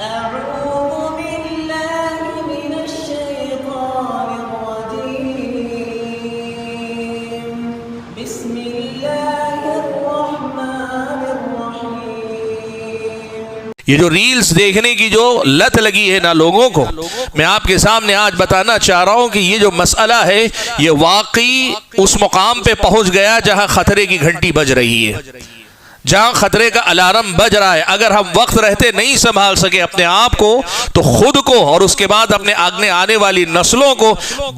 أعوذ بالله من الشيطان الرجيم بسم الله الرحمن الرحيم۔ یہ جو ریلز دیکھنے کی جو لت لگی ہے نا لوگوں کو، میں آپ کے سامنے آج بتانا چاہ رہا ہوں کہ یہ جو مسئلہ ہے یہ واقعی اس مقام پہ پہنچ گیا جہاں خطرے کی گھنٹی بج رہی ہے، جہاں خطرے کا الارم بج رہا ہے۔ اگر ہم وقت رہتے نہیں سنبھال سکے اپنے آپ کو تو خود کو اور اس کے بعد اپنے آنے والی نسلوں کو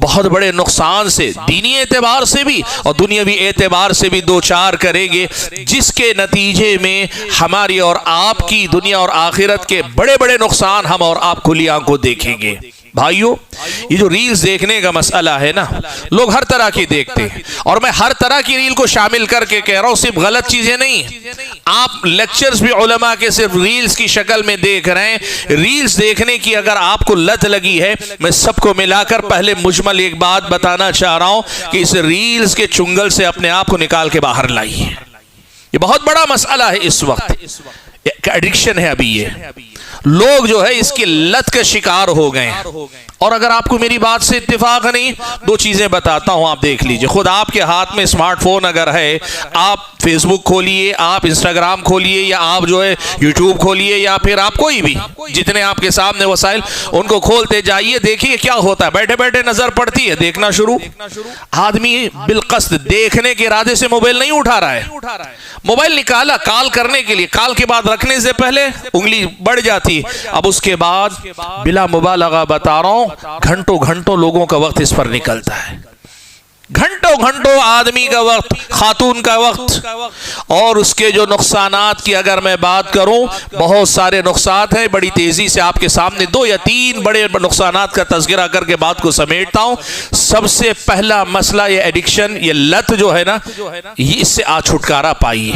بہت بڑے نقصان سے، دینی اعتبار سے بھی اور دنیاوی اعتبار سے بھی دوچار کریں گے، جس کے نتیجے میں ہماری اور آپ کی دنیا اور آخرت کے بڑے بڑے نقصان ہم اور آپ کھلی آنکھوں دیکھیں گے۔ بھائیو، یہ جو ریلز دیکھنے کا مسئلہ ہے نا، لوگ ہر طرح کی دیکھتے ہیں، اور میں ہر طرح کی ریل کو شامل کر کے کہہ رہا ہوں، صرف غلط چیزیں نہیں۔ آپ لیکچرز بھی علماء کے صرف ریلز کی شکل میں دیکھ رہے ہیں۔ ریلز دیکھنے کی اگر آپ کو لت لگی ہے، میں سب کو ملا کر پہلے مجمل ایک بات بتانا چاہ رہا ہوں کہ اس ریلز کے چنگل سے اپنے آپ کو نکال کے باہر لائیے۔ یہ بہت بڑا مسئلہ ہے اس وقت، ایک ایڈکشن ہے ابھی یہ، لوگ جو ہے اس کی لت کے شکار ہو گئے ہیں۔ اور اگر آپ کو میری بات سے اتفاق نہیں، دو چیزیں بتاتا ہوں، آپ دیکھ لیجئے۔ خود آپ کے ہاتھ میں اسمارٹ فون اگر ہے، آپ فیس بک کھولیے، آپ انسٹاگرام کھولیے، یا آپ جو ہے یوٹیوب کھولیے، یا پھر آپ کوئی بھی جتنے آپ کے سامنے وسائل ان کو کھولتے جائیے، دیکھیے کیا ہوتا ہے۔ بیٹھے بیٹھے نظر پڑتی ہے، دیکھنا شروع۔ آدمی بالقصد دیکھنے کے ارادے سے موبائل نہیں اٹھا رہا ہے، موبائل نکالا کال کرنے کے لیے، کال کے بعد رکھنے سے پہلے انگلی بڑھ جاتی، اب اس کے بعد بلا مبالغہ بتا رہا ہوں، گھنٹوں گھنٹوں لوگوں کا وقت اس پر نکلتا ہے، گھنٹوں گھنٹوں آدمی کا وقت، خاتون کا وقت۔ اور اس کے جو نقصانات کی اگر میں بات کروں، بہت سارے نقصانات ہیں، بڑی تیزی سے آپ کے سامنے 2 یا 3 بڑے نقصانات کا تذکرہ کر کے بات کو سمیٹتا ہوں۔ سب سے پہلا مسئلہ یہ ایڈکشن، یہ لت جو ہے نا، یہ اس سے چھٹکارا پائیے۔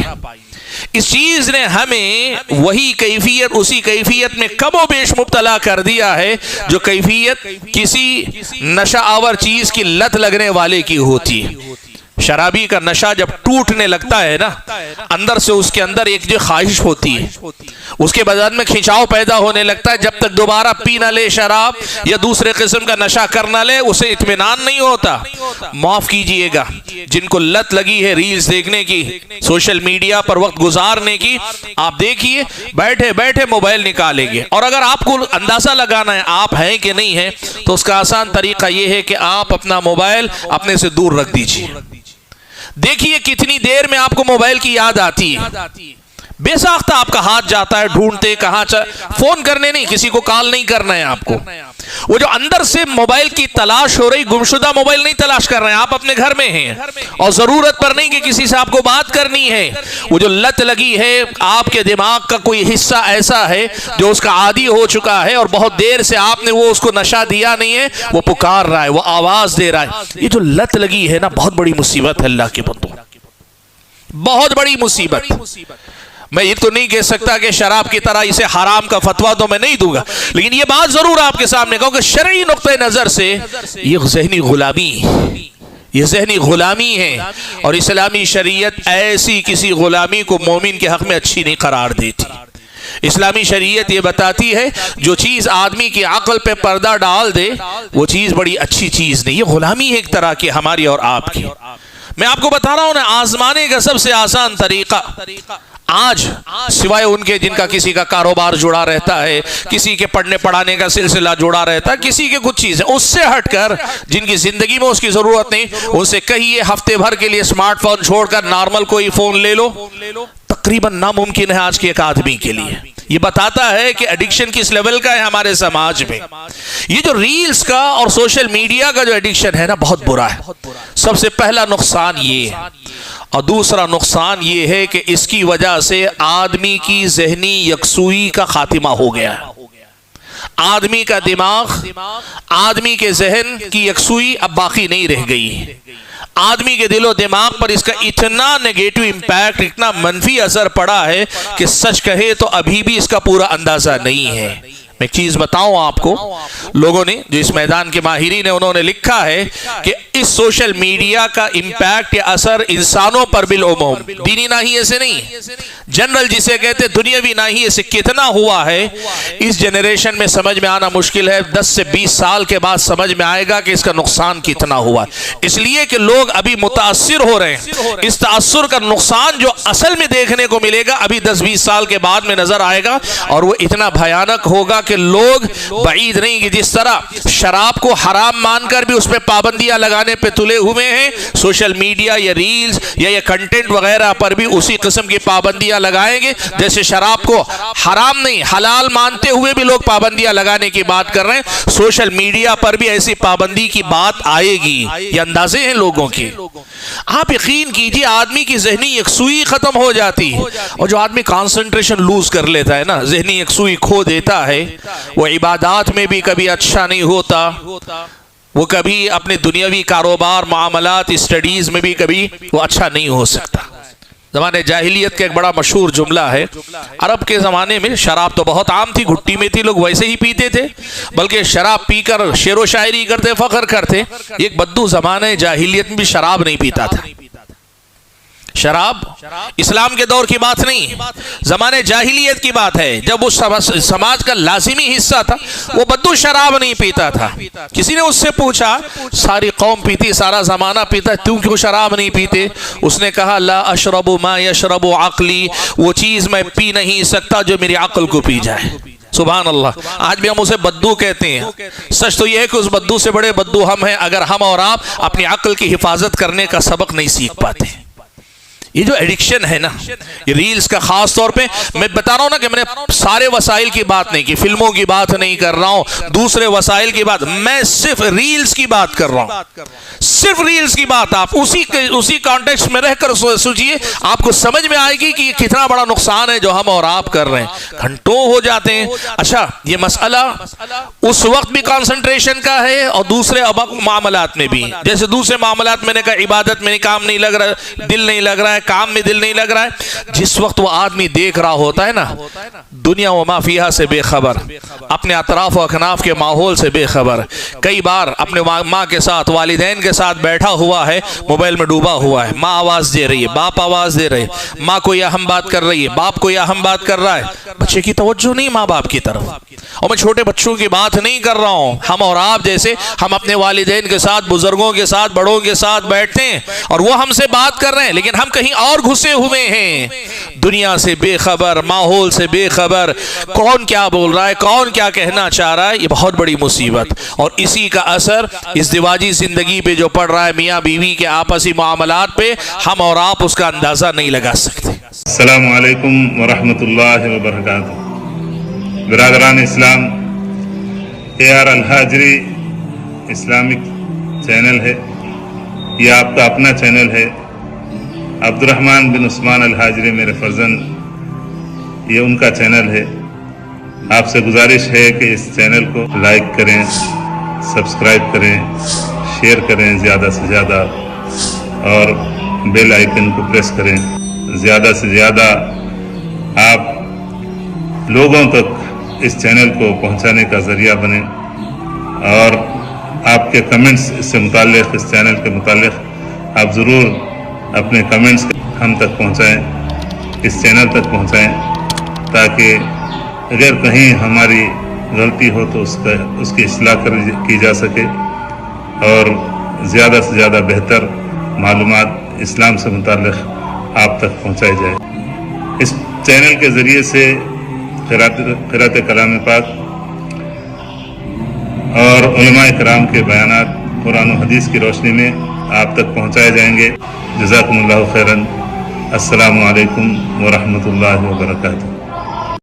اس چیز نے ہمیں وہی کیفیت، اسی کیفیت میں کم و بیش مبتلا کر دیا ہے جو کیفیت کسی نشہ آور چیز کی لت لگنے والے کی ہوتی۔ شرابی کا نشہ جب ٹوٹنے لگتا ہے نا، اندر سے اس کے اندر ایک جو خواہش ہوتی ہے، اس کے بدن میں کھنچاؤ پیدا ہونے لگتا ہے، جب تک دوبارہ پی نہ لے شراب یا دوسرے قسم کا نشہ کر نہ لے، اسے اطمینان نہیں ہوتا۔ معاف کیجئے گا، جن کو لت لگی ہے ریلز دیکھنے کی، سوشل میڈیا پر وقت گزارنے کی، آپ دیکھیے بیٹھے بیٹھے موبائل نکالیں گے، اور اگر آپ کو اندازہ لگانا ہے آپ ہیں کہ نہیں ہیں، تو اس کا آسان طریقہ یہ ہے کہ آپ اپنا موبائل اپنے سے دور رکھ دیجئے۔ دیکھیے کتنی دیر میں آپ کو موبائل کی یاد آتی ہے، بے ساختہ آپ کا ہاتھ جاتا ہے ڈھونڈتے، کہاں فون کرنے نہیں، کسی کو کال نہیں کرنا ہے آپ کو۔ وہ جو اندر سے موبائل کی تلاش ہو رہی، گمشدہ موبائل نہیں تلاش کر رہے ہیں، آپ اپنے گھر میں ہیں اور ضرورت پر نہیں کہ کسی سے آپ کو بات کرنی ہے۔ وہ جو لت لگی ہے، آپ کے دماغ کا کوئی حصہ ایسا ہے جو اس کا عادی ہو چکا ہے، اور بہت دیر سے آپ نے وہ اس کو نشہ دیا نہیں ہے، وہ پکار رہا ہے، وہ آواز دے رہا ہے۔ یہ جو لت لگی ہے نا، بہت بڑی مصیبت ہے اللہ کے بندوں، بہت بڑی مصیبت۔ میں یہ تو نہیں کہہ سکتا کہ شراب کی طرح اسے حرام کا فتویٰ تو میں نہیں دوں گا، لیکن یہ بات ضرور آپ کے سامنے کہوں کہ شرعی نقطہ نظر سے یہ ذہنی غلامی ہے، اور اسلامی شریعت ایسی کسی غلامی کو مومن کے حق میں اچھی نہیں قرار دیتی۔ اسلامی شریعت یہ بتاتی ہے جو چیز آدمی کی عقل پہ پردہ ڈال دے وہ چیز بڑی اچھی چیز نہیں، یہ غلامی ہے ایک طرح کی ہماری اور آپ کی۔ میں آپ کو بتا رہا ہوں نا، آزمانے کا سب سے آسان طریقہ آج، سوائے ان کے جن کا کسی کا کاروبار جڑا رہتا ہے، کسی کے پڑھنے پڑھانے کا سلسلہ جڑا رہتا ہے، کسی کے کچھ چیزیں، اس سے ہٹ کر جن کی زندگی میں اس کی ضرورت نہیں، ان سے کہیے ہفتے بھر کے لیے اسمارٹ فون چھوڑ کر نارمل کوئی فون لے لو، تقریباً ناممکن ہے آج کے ایک آدمی کے لیے۔ یہ بتاتا ہے کہ ایڈکشن کس لیول کا ہے ہمارے سماج میں۔ یہ جو ریلز کا اور سوشل میڈیا کا جو ایڈکشن ہے نا، بہت برا ہے۔ سب سے پہلا نقصان یہ ہے، اور دوسرا نقصان یہ ہے کہ اس کی وجہ سے آدمی کی ذہنی یکسوئی کا خاتمہ ہو گیا ہے۔ آدمی کا دماغ، آدمی کے ذہن کی یکسوئی اب باقی نہیں رہ گئی۔ آدمی کے دل و دماغ پر اس کا اتنا نیگیٹو امپیکٹ، اتنا منفی اثر پڑا ہے کہ سچ کہے تو ابھی بھی اس کا پورا اندازہ نہیں ہے۔ میں ایک چیز بتاؤں آپ کو، لوگوں نے جو اس میدان کے ماہرین ہیں انہوں نے لکھا ہے کہ اس سوشل میڈیا کا امپیکٹ یا اثر انسانوں پر بالعموم، دینی ناحیے سے نہیں، جنرل جسے کہتے دنیاوی ناحیے سے کتنا ہوا ہے اس جنریشن میں سمجھ میں آنا مشکل ہے۔ 10 سے 20 سال کے بعد سمجھ میں آئے گا کہ اس کا نقصان کتنا ہوا، اس لیے کہ لوگ ابھی متاثر ہو رہے ہیں۔ اس تاثر کا نقصان جو اصل میں دیکھنے کو ملے گا ابھی 10-20 سال کے بعد میں نظر آئے گا، اور وہ اتنا بھیانک ہوگا کہ لوگ بعید نہیں کہ جس طرح شراب کو حرام مان کر بھی اس پہ پابندیاں لگانے پہ تلے ہوئے ہیں، سوشل میڈیا یا ریلز یا یہ کنٹینٹ وغیرہ پر بھی اسی قسم کی پابندیاں لگائیں گے۔ جیسے شراب کو حرام نہیں حلال مانتے ہوئے بھی لوگ پابندیاں لگانے کی بات کر رہے ہیں، سوشل میڈیا پر بھی ایسی پابندی کی بات آئے گی۔ یہ اندازے ہیں لوگوں کے۔ آپ یقین کیجئے آدمی کی ذہنی یکسوئی ختم ہو جاتی ہے، اور جو آدمی کانسنٹریشن لوز کر لیتا ہے نا، ذہنی یکسوئی کھو دیتا ہے، وہ عبادات میں بھی کبھی اچھا نہیں ہوتا، وہ کبھی اپنے دنیاوی کاروبار معاملات اسٹڈیز میں بھی کبھی وہ اچھا نہیں ہو سکتا۔ زمانے جاہلیت کا ایک بڑا مشہور جملہ ہے، عرب کے زمانے میں شراب تو بہت عام تھی، گھٹی میں تھی، لوگ ویسے ہی پیتے تھے، بلکہ شراب پی کر شعر و شاعری کرتے، فخر کرتے۔ ایک بدو زمانے جاہلیت میں بھی شراب نہیں پیتا تھا۔ شراب اسلام کے دور کی بات نہیں، زمانے جاہلیت کی بات ہے، جب اس سماج کا لازمی حصہ تھا، وہ بدو شراب نہیں پیتا تھا۔ کسی نے اس سے پوچھا، ساری قوم پیتی، سارا زمانہ پیتا، تم کیوں شراب نہیں پیتے؟ اس نے کہا لا اشرب ما یشرب عقلی، وہ چیز میں پی نہیں سکتا جو میری عقل کو پی جائے۔ سبحان اللہ، آج بھی ہم اسے بدو کہتے ہیں۔ سچ تو یہ ہے کہ اس بدو سے بڑے بدو ہم ہیں اگر ہم اور آپ اپنی عقل کی حفاظت کرنے کا سبق نہیں سیکھ پاتے۔ یہ جو ایڈکشن ہے نا، یہ ریلز کا خاص طور پہ میں بتا رہا ہوں نا کہ میں نے سارے وسائل کی بات نہیں کی، فلموں کی بات نہیں کر رہا ہوں، دوسرے وسائل کی بات، میں صرف ریلز کی بات کر رہا ہوں، صرف ریلز کی بات۔ آپ اسی کانٹیکسٹ میں رہ کر سوچئے، آپ کو سمجھ میں آئے گی کہ یہ کتنا بڑا نقصان ہے جو ہم اور آپ کر رہے ہیں، گھنٹوں ہو جاتے ہیں۔ اچھا، یہ مسئلہ اس وقت بھی کانسنٹریشن کا ہے اور دوسرے معاملات میں بھی، جیسے دوسرے معاملات میں نے کہا عبادت میں کام نہیں لگ رہا، دل نہیں لگ رہا ہے، کام میں دل نہیں لگ رہا ہے، جس وقت وہ آدمی دیکھ رہا ہوتا ہے نا دنیا و ما فیہا سے بے خبر، اپنے اطراف و اکناف کے ماحول سے بے خبر، کئی بار اپنے ماں کے ساتھ والدین کے ساتھ بیٹھا ہوا ہے، موبائل میں ڈوبا ہوا ہے، ماں آواز دے رہی ہے، باپ آواز دے رہے، ماں کو یا ہم بات کر رہی ہے، باپ کو یا ہم بات کر رہا ہے، بچے کی توجہ نہیں ماں باپ کی طرف۔ اور میں چھوٹے بچوں کی بات نہیں کر رہا ہوں، ہم اور آپ جیسے ہم اپنے والدین کے ساتھ، بزرگوں کے ساتھ، بڑوں کے ساتھ بیٹھتے ہیں اور وہ ہم سے بات کر رہے ہیں، لیکن ہم کہیں اور گھسے ہوئے ہیں، دنیا سے بے خبر، ماحول سے بے خبر، کون کیا بول رہا ہے، کون کیا کہنا چاہ رہا ہے، یہ بہت بڑی مصیبت۔ اور اسی کا اثر ازدواجی زندگی پہ جو پڑ رہا ہے، میاں بیوی کے آپسی معاملات پہ، ہم اور آپ اس کا اندازہ نہیں لگا سکتے۔ السلام علیکم ورحمۃ اللہ وبرکاتہ۔ برادران اسلام، AR الحاجری اسلامک چینل ہے، یہ آپ کا اپنا چینل ہے۔ عبد الرحمن بن عثمان الحاجری میرے فرزند، یہ ان کا چینل ہے۔ آپ سے گزارش ہے کہ اس چینل کو لائک کریں، سبسکرائب کریں، شیئر کریں زیادہ سے زیادہ، اور بیل آئیکن کو پریس کریں۔ زیادہ سے زیادہ آپ لوگوں تک اس چینل کو پہنچانے کا ذریعہ بنیں، اور آپ کے کمنٹس اس سے متعلق، اس چینل کے متعلق آپ ضرور اپنے کمنٹس ہم تک پہنچائیں، اس چینل تک پہنچائیں، تاکہ اگر کہیں ہماری غلطی ہو تو اس کی اصلاح کی جا سکے، اور زیادہ سے زیادہ بہتر معلومات اسلام سے متعلق آپ تک پہنچائی جائے۔ اس چینل کے ذریعے سے قرأت کلام پاک اور علماء کرام کے بیانات قرآن و حدیث کی روشنی میں آپ تک پہنچائے جائیں گے۔ جزاکم اللہ خیراً۔ السلام علیکم ورحمۃ اللہ وبرکاتہ۔